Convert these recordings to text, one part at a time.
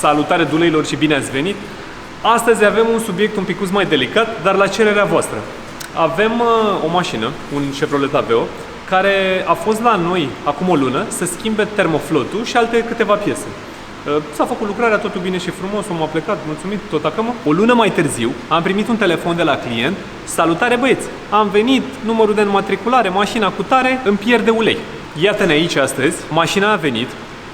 Salutare duleilor și bine ați venit! Astăzi avem un subiect un pic mai delicat, dar la cererea voastră. Avem o mașină, un Chevrolet Aveo, care a fost la noi acum o lună să schimbe termoflotul și alte câteva piese. S-a făcut lucrarea, totul bine și frumos, omul a plecat, mulțumit, tot acum. O lună mai târziu am primit un telefon de la client. Salutare băieți, am venit, numărul de înmatriculare, mașina cu tare, îmi pierde ulei. Iată-ne aici astăzi, mașina a venit,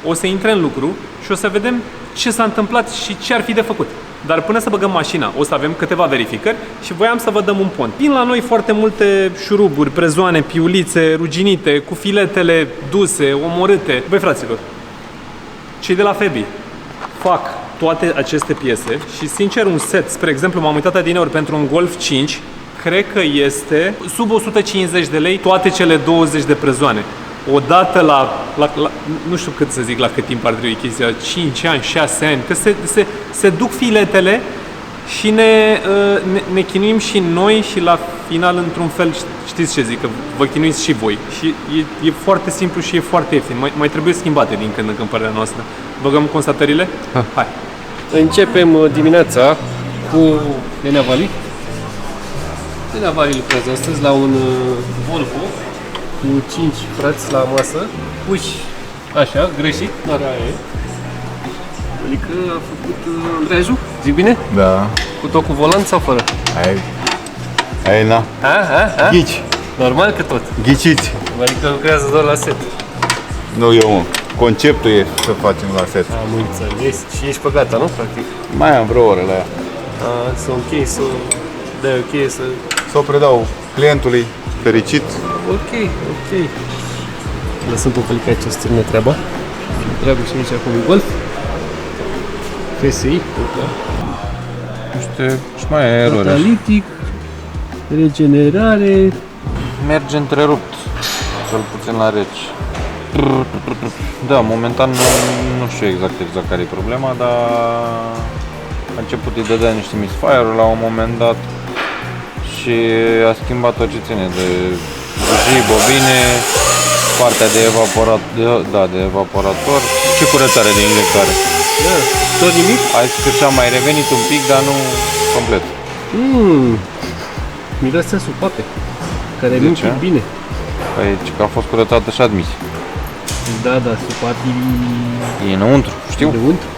o să intre în lucru și o să vedem ce s-a întâmplat și ce ar fi de făcut. Dar până să băgăm mașina, o să avem câteva verificări și voiam să vă dăm un pont. Vin la noi foarte multe șuruburi, prezoane, piulițe, ruginite, cu filetele duse, omorâte. Băi fraților, cei de la Febi fac toate aceste piese și sincer un set, spre exemplu m-am uitat adineori pentru un Golf 5, cred că este sub 150 de lei toate cele 20 de prezoane. Odată la nu știu cât să zic, la cât timp ar trebui chestia, 5 ani, 6 ani, că se duc filetele și ne chinuim și noi și la final într-un fel, știți ce zic, că vă chinuiți și voi. Și e foarte simplu și e foarte ieftin, mai trebuie schimbate din când în când părerea noastră. Băgăm constatările? Hai! Începem dimineața cu Nenea Vali. Nenea Vali lucrează astăzi la un Volvo cu 5 frați la masă, puși așa, greșit, dar aia e. Adică a făcut Andreaju, zic bine? Da. Cu tot cu volant sau fără? Hai, na. Ghici. Normal că tot. Ghiciți. Adică lucrează doar la set. Nu eu, mă. Conceptul e să facem la set. Am înțeles. Și ești pe gata, nu? Practic. Mai am vreo oră la ea. Să închei, să dai ok, să... Să o predau clientului fericit. Ok. Lăsăm pe Pelica ce strâne treaba. Treabă și aici acum Golf. FSI, Și mai e erori. Catalitic, regenerare. Merge întrerupt, cel puțin la reci. Da, momentan nu știu exact care e problema, dar a început îi dădea niște misfire-uri la un moment dat și a schimbat tot ce ține de bujii, bobine, partea de evaporator și curățare de injectoare. Tot nimic? Ai zis că și-a mai revenit un pic, dar nu complet. Miroase supape, care De nu ce? bine. Păi, că a fost curățată și admis. Da, supape E înăuntru, știu. înăuntru.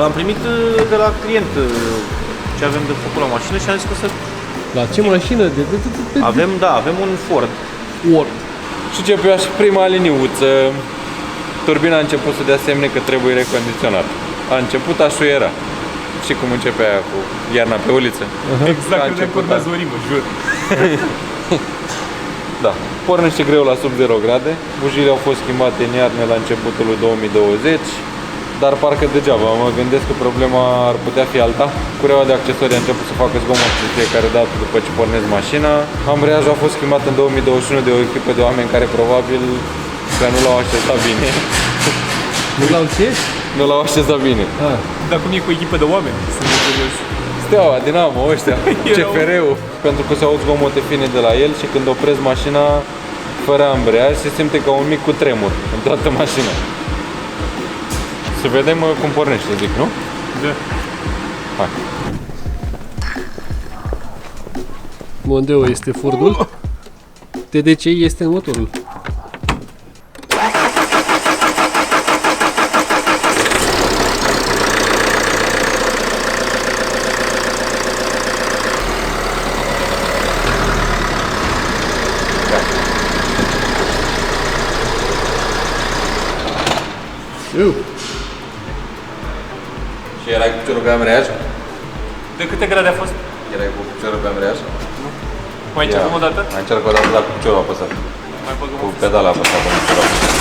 Am primit de la client ce avem de făcut la mașină și am zis că să... La ce mașină? Avem un Ford. Și începea și prima liniuță. Turbina a început să dea semne că trebuie recondiționat. A început așuiera. Și cum începe aia cu iarna pe uliță. Exact, credeam că urmează o rimă, jur. Da, pornește greu la sub 0 grade. Bujiile au fost schimbate în iarnă la începutul lui 2020. Dar parcă degeaba, mă gândesc că problema ar putea fi alta. Cureaua de accesorii a început să facă zgomot de fiecare dată după ce pornesc mașina. Ambreiajul a fost schimbat în 2021 de o echipă de oameni care probabil că nu l-au așteptat bine. Nu l-au ce? Nu l-au așteptat bine. Dar cum e cu echipă de oameni? Sunt curios. Steaua, Dinamo, ăștia, CFR-ul. Pentru că se aud zgomote fine de la el și când opresc mașina fără ambreiaj se simte ca un mic cutremur în toată mașina. Să vedem cum pornește, zic, nu? Da. Hai. Mondeo este Fordul. TDCi este motorul. Și erai cu piciorul pe ambreiaj? De câte grade a fost? Erai cu piciorul pe ambreiaj? Mai încercăm o dată? Mai încerc o dată, dar cu piciorul apăsat. Mai băgăm Cu pedala apăsat pe piciorul apăsat.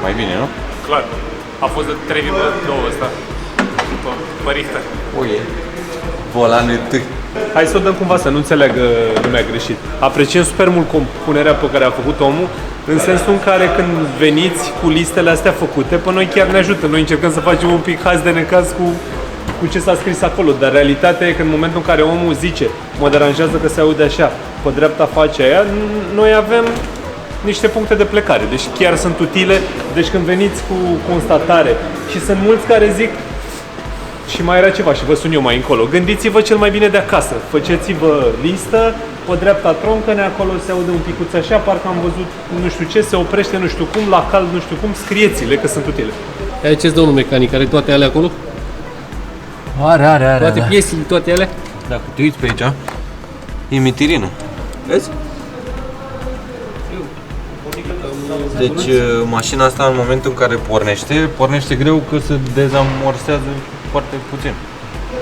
Mai bine, nu? Clar. A fost de 3,2 ăsta. Pe Richter. Oie. Volanul tâi. Hai să o dăm cumva să nu înțeleagă lumea greșit. Apreciem super mult compunerea pe care a făcut omul, în sensul în care când veniți cu listele astea făcute, pe noi chiar ne ajută. Noi încercăm să facem un pic haz de necaz cu cu ce s-a scris acolo, dar realitatea e că în momentul în care omul zice mă deranjează că se aude așa, pe dreapta face aia, noi avem niște puncte de plecare, deci chiar sunt utile, deci când veniți cu constatare și sunt mulți care zic și mai era ceva și vă sun eu mai încolo, gândiți-vă cel mai bine de acasă, faceți-vă listă, pe dreapta troncăne, acolo se aude un picuț așa, parcă am văzut nu știu ce, se oprește nu știu cum, la cald nu știu cum, scrieți-le că sunt utile. Aici ce domnul mecanic, are toate alea acolo? Are. Toate piesele, toate alea? Dacă te uiți pe aici, e mitirină. Vezi? Deci mașina asta în momentul în care pornește greu că se dezamorsează foarte puțin.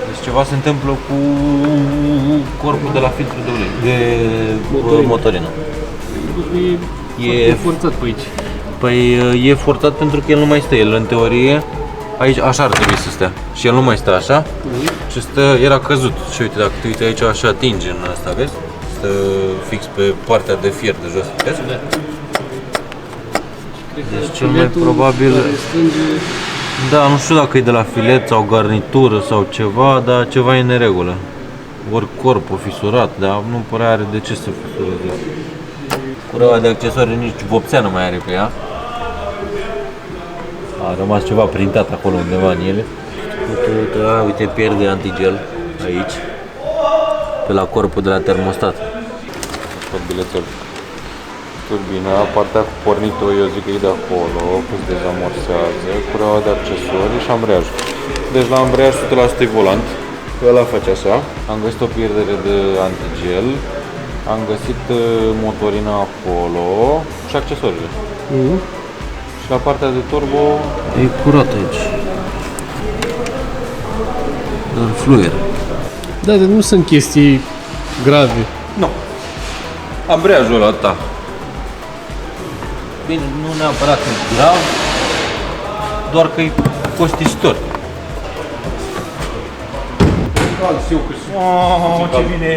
Deci ceva se întâmplă cu corpul de la filtrul de ulei, de motorină. E forțat pe aici. Păi e forțat pentru că el nu mai stă, el în teorie, aici așa ar trebui să stea. Și el nu mai stă așa și stă, era căzut. Și uite, dacă te uite aici așa atinge în asta, vezi? Stă fix pe partea de fier de jos, vezi? Deci cel mai probabil, da, nu știu dacă e de la filet sau garnitură sau ceva, dar ceva e în neregulă. Ori corpul fisurat, dar nu părea are de ce să fisureze. Cureaua de accesorii nici vopsea nu mai are pe ea. A rămas ceva printat acolo undeva în ele. Uite, pierde antigel aici, pe la corpul de la termostat. Tot bilețel. Turbina, partea cu pornitul, eu zic că e de acolo, că se dezamorsează, cureaua de accesorii și ambreiajul. Deci la ambreiaj 100% e volant, ăla face așa. Am găsit o pierdere de antigel, am găsit motorina acolo și accesoriile. Și la partea de turbo... E curat aici. Dar fluier. Da, dar nu sunt chestii grave. Nu. Ambreiajul ăla, da. Bine, nu neapărat că e grav, doar că e costisitor. Oh, ce bine!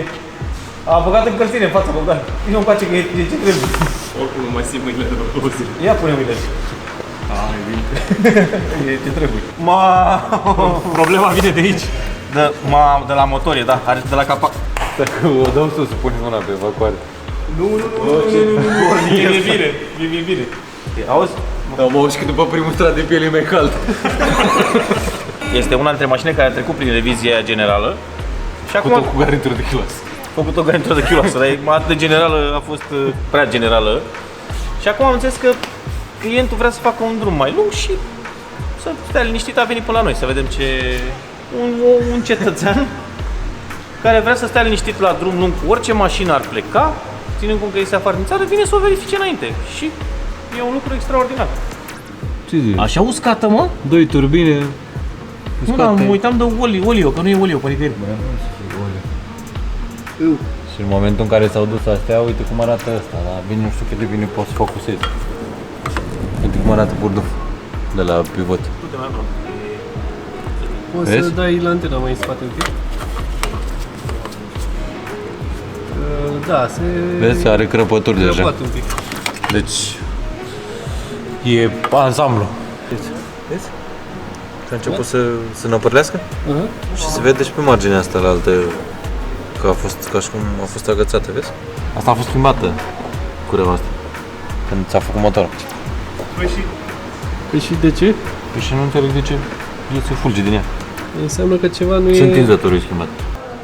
A băgat încălzire în fața Bogdan. Vino încoace că e ce trebuie. Oricum nu mai simt mâinile de vreo 2 zile. Ia pune mâinile. E ce trebuie. Problema vine de aici. De la motor, da, are de la capac. Dacă o dăm sus, să punem mâna pe evacuare. Nu, e bine. Auzi? Am auzit că după primul strat de piele e mai cald. Este una dintre mașinile care a trecut prin revizia generală. Și acum Cu garnitură de kilos. făcut o garnitură de kiloasă, dar atât de generală a fost prea generală. Și acum am înțeles că clientul vrea să facă un drum mai lung și să stea liniștit, a venit până la noi, să vedem ce... Un cetățean care vrea să stea liniștit la drum lung cu orice mașină ar pleca, ținând cont că este afară din țară, vine să o verifice înainte. Și e un lucru extraordinar. Ce zici? Așa uscată, mă? 2 turbine. Nu, dar mă uitam de olio, că nu e olio pe nicăieri. Și în momentul în care s-au dus astea, uite cum arată ăsta, dar bine, nu știu cât de bine poți să focusezi. Uite cum arată burduf de la pivot. Poți Vezi? să dai lantena mai în spate un pic? Da, se... Vezi, are crăpături deja. Crăpat un pic. Deci e ansamblu. Vezi? Și a început să năpărlească și se vede și pe marginea asta la altă că a fost ca și cum a fost agățată, vezi? Asta a fost schimbată cureaua asta când ți-a făcut motorul. Păi și de ce? Păi și nu înțeleg de ce se fulge din ea. Înseamnă că ceva nu Și e... întinzătorul e schimbat.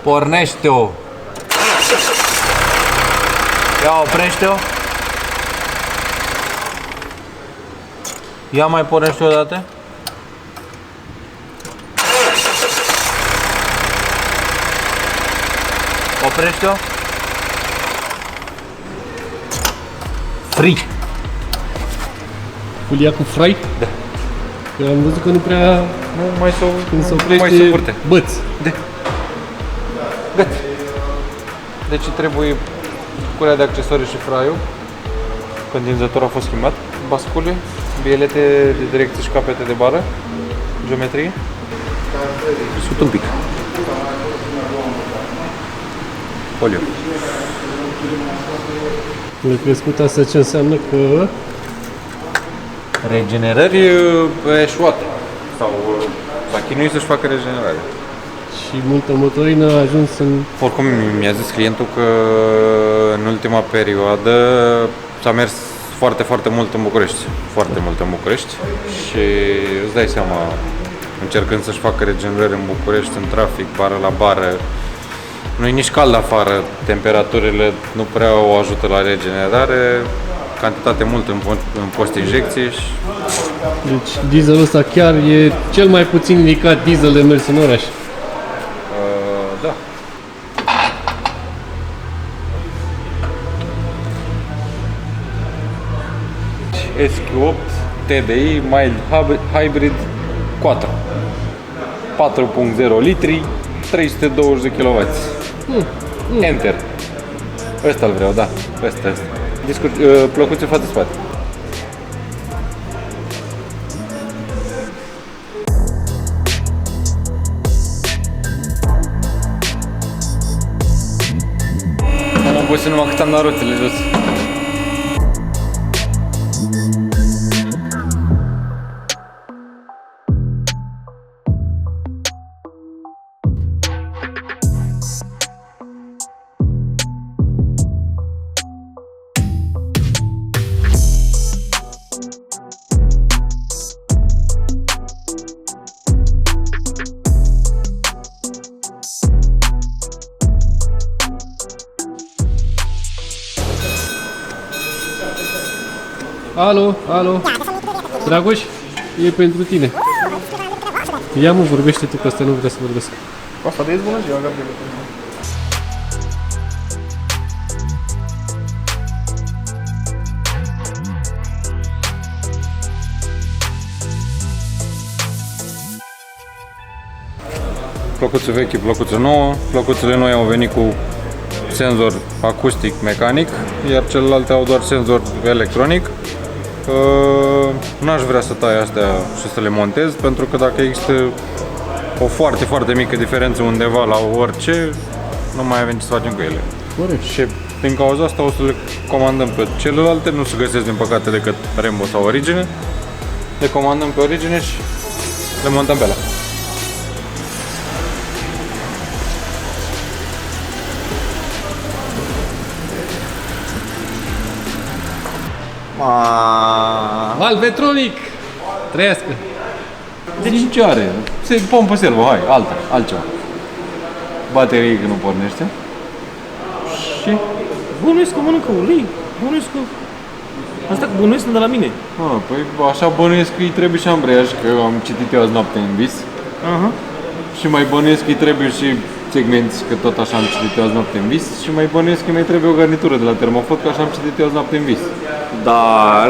Pornește-o! Ia oprește-o! Ia mai pornește o dată. Oprește-o. Free. Culia cu frai? Da. Că am văzut că nu prea... Nu mai s-o Când se mai se oprește, curte. băți. Gata. Deci trebuie curea de accesorii și fraiul. Condinzatorul a fost schimbat. Bascule, bielete de direcție și capete de bară. Geometrie. Scut un pic. Olio. Le crescut asta ce înseamnă că... Regenerări Eșuate. Sau s-a chinuit să-și facă regenerare. și multă motorină a ajuns în... Oricum mi-a zis clientul că în ultima perioadă s-a mers foarte, foarte mult în București. Foarte mult în București și îți dai seama, încercând să-și facă regenerări în București, în trafic, bară la bară, nu e nici cald afară, temperaturile nu prea o ajută la regenerare, cantitate mult în post-injecție și Deci dieselul ăsta chiar e cel mai puțin indicat diesel de mers în oraș. da. SQ8 TDI Mild Hybrid 4 4.0 litri 320 de kW. Enter. Ăsta îl vreau, da. Ăsta. Plăcuțe față-spate. Am pus numai cât am dat rotele jos. Alo, alo. Dragoș, e pentru tine. Ia mă, vorbește tu, că ăsta nu vrea să vorbesc. Asta de bună ziua, Gabriel. Plăcuță veche, plăcuță nouă. Plăcuțele noi au venit cu senzor acustic mecanic, iar celelalte au doar senzor electronic. N-aș vrea să tai astea și să le montez, pentru că dacă există o foarte, foarte mică diferență undeva la orice, nu mai avem ce să facem cu ele. Corect. Și din cauza asta o să le comandăm pe celelalte, nu se găsesc din păcate decât Rembo sau Origine. Le comandăm pe Origine și le montăm pe alea. Valvetronic! Trăiască! Deci ce are? Se pompă servo, hai, altceva. Baterie că nu pornește. Și? Bănuiesc că mănâncă ulei. Bănuiesc că... Asta că bănuiesc de la mine. Păi așa bănuiesc că îi trebuie și ambreiaj, că eu am citit eu azi noapte în vis. Aha. Și mai bănuiesc că îi trebuie și segmenți, că tot așa am citit eu azi noapte în vis. Și mai bănuiesc că mai trebuie o garnitură de la termofot, că așa am citit eu azi noapte în vis. Dar,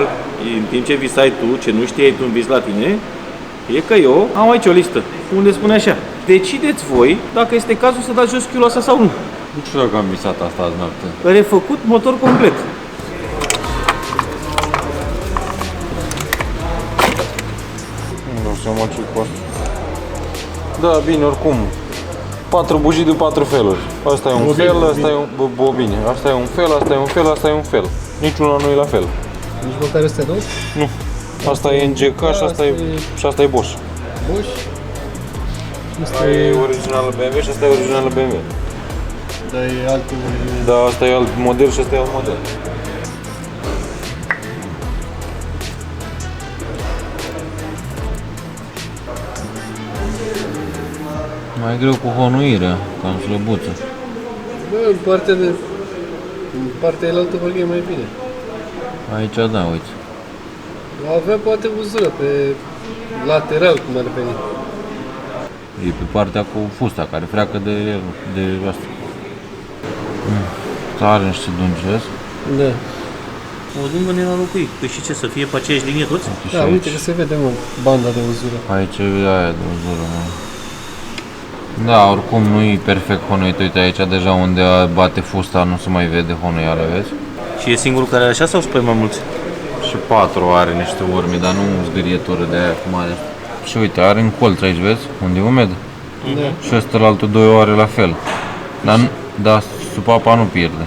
în timp ce visai tu, ce nu știai tu în vis la tine, e că eu am aici o listă unde spune așa: decideți voi dacă este cazul să dați jos chiuloasa sau nu. Nu știu dacă am visat asta azi noapte. Refăcut motor complet. Nu știu ce cu asta. Da, bine, oricum. 4 bujii de 4 feluri. Asta e un fel, asta e un bobine. Asta e un fel, asta e un fel, asta e un fel. Niciuna nu e la fel. Nici măcar ăstea două? Nu. Asta e NGK și asta e Bosch. Bosch. Asta e originală BMW și asta e originală BMW. Dar e altul. Da, asta e alt model și asta e alt model. Mai greu cu honuirea, cam slăbuță. Bă, în partea elaltă văd că e mai bine. Aici da, uite. Avea poate uzură pe lateral, cum ar veni. E pe partea cu fusta, care freacă de asta. Are niște dungi, vezi? Da. O dungă nenorocuit. Păi și ce, să fie pe aceeași linie toți? Da, uite că se vede, mă, banda de uzură. Aici e aia de uzură, mă. Da, oricum nu e perfect honuit. Uite aici deja unde bate fusta nu se mai vede honuială, vezi? Și e singurul care are așa sau sunt pe mai mulți? Și 4 are niște urme, dar nu zgârietură de aia cum are. Și uite, are în colț aici, vezi? Unde e umed. Da. Și ăsta la altul 2 o are la fel. Dar supapa nu pierde.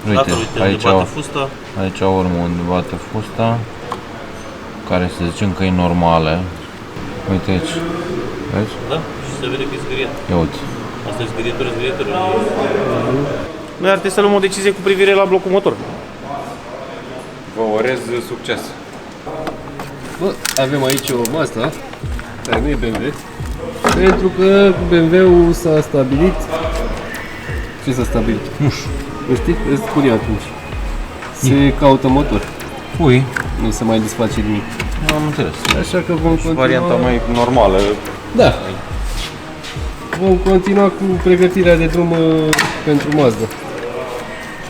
Uite, aici bate fusta. aici o urmă unde bate fusta, care să zicem că e normală. Uite aici, vezi? Da? Și se vede că e zgâriat. Ia uite, Asta e zgârietură. Noi ar trebui să luăm o decizie cu privire la blocul motor. Vă urez succes. Bă, avem aici o Mazda, care nu e BMW, pentru că BMW-ul s-a stabilit. Ce s-a stabilit? Nu știu. Nu știi? Îți spun eu atunci. Se caută motor. Ui, Nu se mai desface nimic. nu am înțeles. Așa că vom continua. Varianta mai normală. Da. Vom continua cu pregătirea de drum pentru Mazda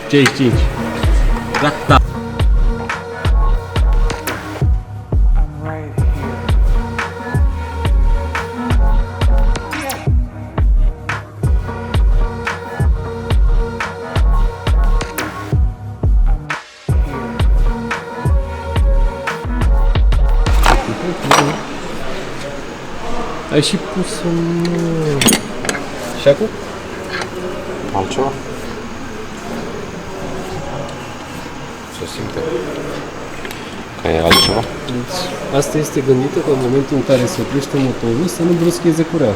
55. Gata. Ai și pus un... Și acum? Altceva? Se simte că e altceva? Deci, asta este gândită că în momentul în care se oprește motorul să nu bruscheze cureaua.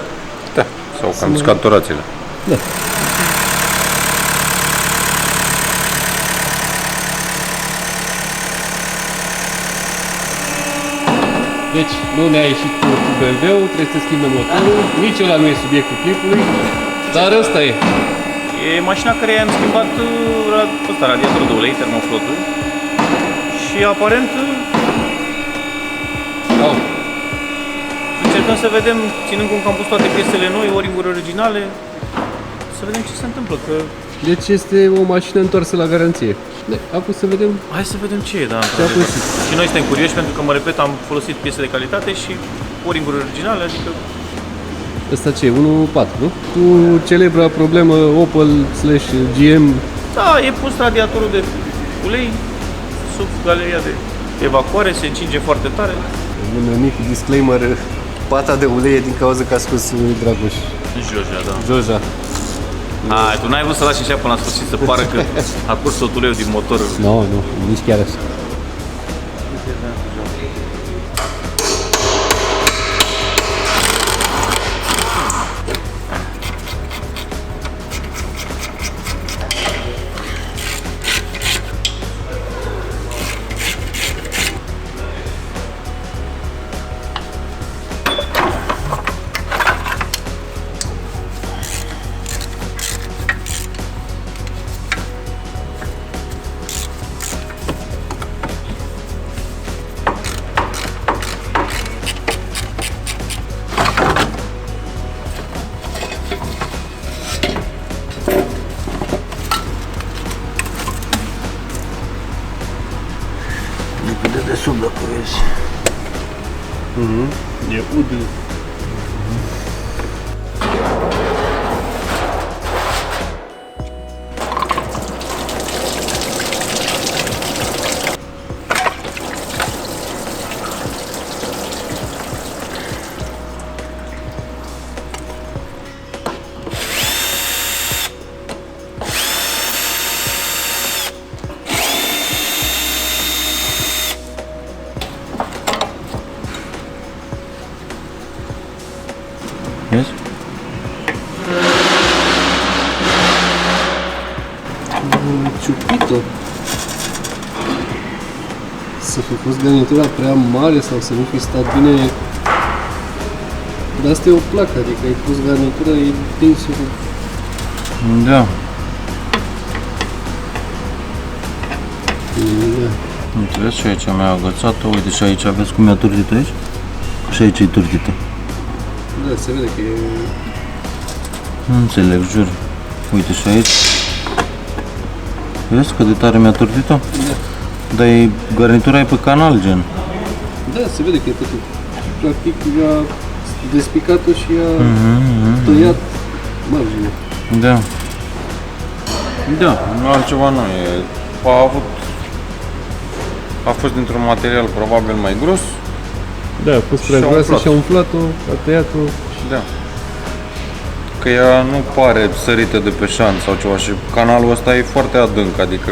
Da. Sau cam scaturațiile. Da. Deci, nu ne-a ieșit cu BMW-ul, trebuie să schimbăm motorul. Nici ăla nu e subiectul clipului, dar ăsta e. E mașina care am schimbat radiatorul de ulei, termoflotul. Și aparent încercăm să vedem, ținând cont că am pus toate piesele noi, O-ring-uri originale, să vedem ce se întâmplă. Că... Deci este o mașină întoarsă la garanție. A pus să vedem Hai să vedem ce e, da. ce a pus. Și noi suntem curioși pentru că, mă repet, am folosit piese de calitate și O-ring-uri originale, adică... Ăsta ce e? 1.4, nu? Cu celebra problemă Opel/GM. Da, e pus radiatorul de ulei sub galeria de evacuare, se încinge foarte tare. Un mic disclaimer, pata de ulei e din cauza că a scos Dragoș. Joja, da. Joja. Hai, tu n-ai vrut să lași așa până la sfârșit să pară că a curs tot uleiul din motor. Nu, nici chiar așa. De sub, dacă vezi. E ud. Vezi? Ciupită. Să fi fost garnitura prea mare sau să nu fi stat bine. Dar asta e o placă, adică ai pus garnitura, e prinsă cu... Da. Da. Înțeles? Și aici mi-a agățat-o. Uite și aici vezi cum mi-a turtit aici? Și aici e turtită. Da, se vede că e... Nu înțeleg, jur. Uite și aici. Vezi cât de tare mi-a turtit-o? Da. Dar e, garnitura e pe canal, gen. Da, se vede că e totul. Practic a despicat-o și a tăiat marginea. Da. Da, nu altceva nu e. A fost dintr-un material probabil mai gros. Da, a fost prea Și-a groasă umflat. și a umflat-o, a tăiat-o. Da. Că ea nu pare sărită de pe șant sau ceva și canalul ăsta e foarte adânc, adică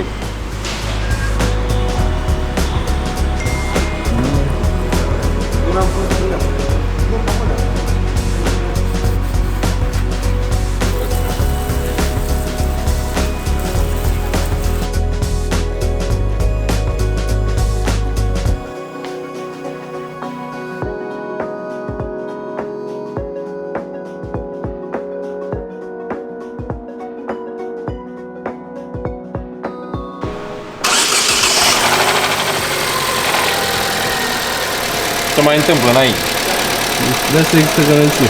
se mai întâmplă înainte. De asta există garanție.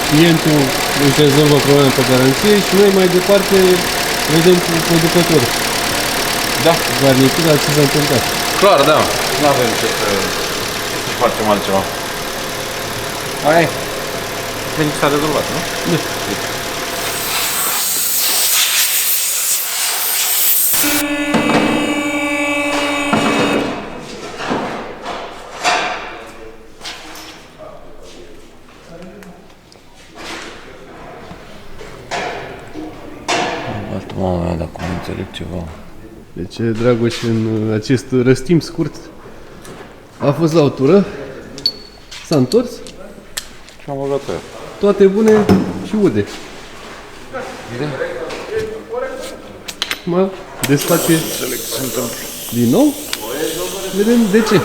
Clientul își rezolvă problema pe garanție și noi mai departe vedem cu producătorul. Da. Garnitura, ce s-a întâmplat. Clar, da. Nu avem ce să facem altceva. Hai. Bine că s-a rezolvat, nu? Da. Altă mama mea, dacă nu înțeleg ceva. Deci Dragoș în acest răstimp scurt a fost la o tură, s-a întors, Și am băgat pe ea. toate bune și ude. Mă desface din nou, vedem de ce.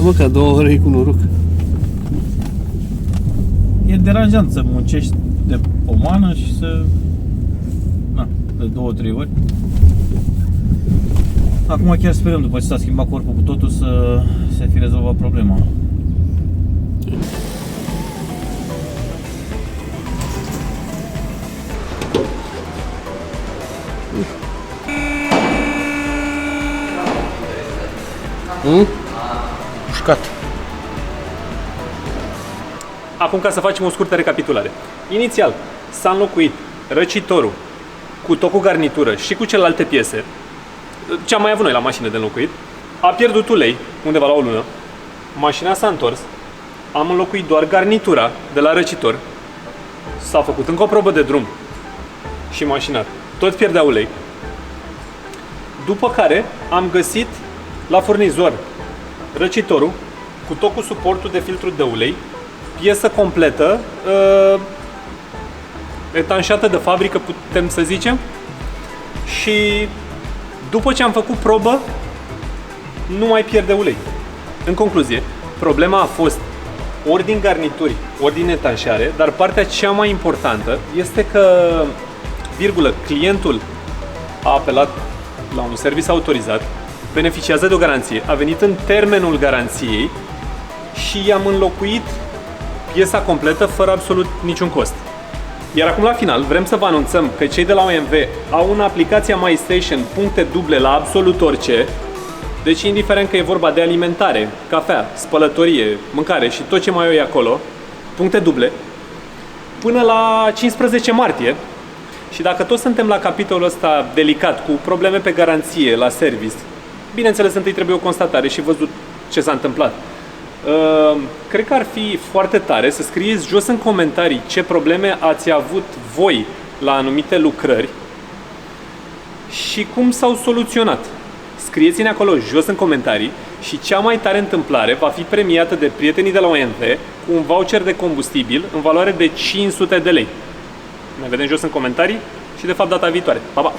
Mă, ca 2 ore cu noroc. E deranjant să muncești de pomană și să... Na, de 2-3 ori. Acum chiar sperăm, după ce s-a schimbat corpul cu totul, să se fi rezolvat problema. Pușcat. Acum, ca să facem o scurtă recapitulare. Inițial, s-a înlocuit răcitorul cu tot cu garnitură și cu celelalte piese, ce am mai avut noi la mașină de înlocuit. A pierdut ulei undeva la o lună. Mașina s-a întors. Am înlocuit doar garnitura de la răcitor. S-a făcut încă o probă de drum și mașina tot pierdea ulei. După care am găsit la furnizor răcitorul cu tot cu suportul de filtru de ulei, piesă completă, etanșată de fabrică, putem să zicem. Și după ce am făcut probă, nu mai pierde ulei. În concluzie, problema a fost ori din garnituri, ori din etanșare, dar partea cea mai importantă este că, virgulă, clientul a apelat la un serviciu autorizat, beneficiază de o garanție, a venit în termenul garanției și i-am înlocuit piesa completă fără absolut niciun cost. Iar acum la final vrem să vă anunțăm că cei de la OMV au în aplicația MyStation puncte duble la absolut orice. Deci indiferent că e vorba de alimentare, cafea, spălătorie, mâncare și tot ce mai e acolo, puncte duble, până la 15 martie. Și dacă tot suntem la capitolul ăsta delicat, cu probleme pe garanție la service, bineînțeles întâi trebuie o constatare și văzut ce s-a întâmplat. Cred că ar fi foarte tare să scrieți jos în comentarii ce probleme ați avut voi la anumite lucrări și cum s-au soluționat. Scrieți-ne acolo jos în comentarii și cea mai tare întâmplare va fi premiată de prietenii de la OMV cu un voucher de combustibil în valoare de 500 de lei. Ne vedem jos în comentarii și de fapt data viitoare. Pa, pa!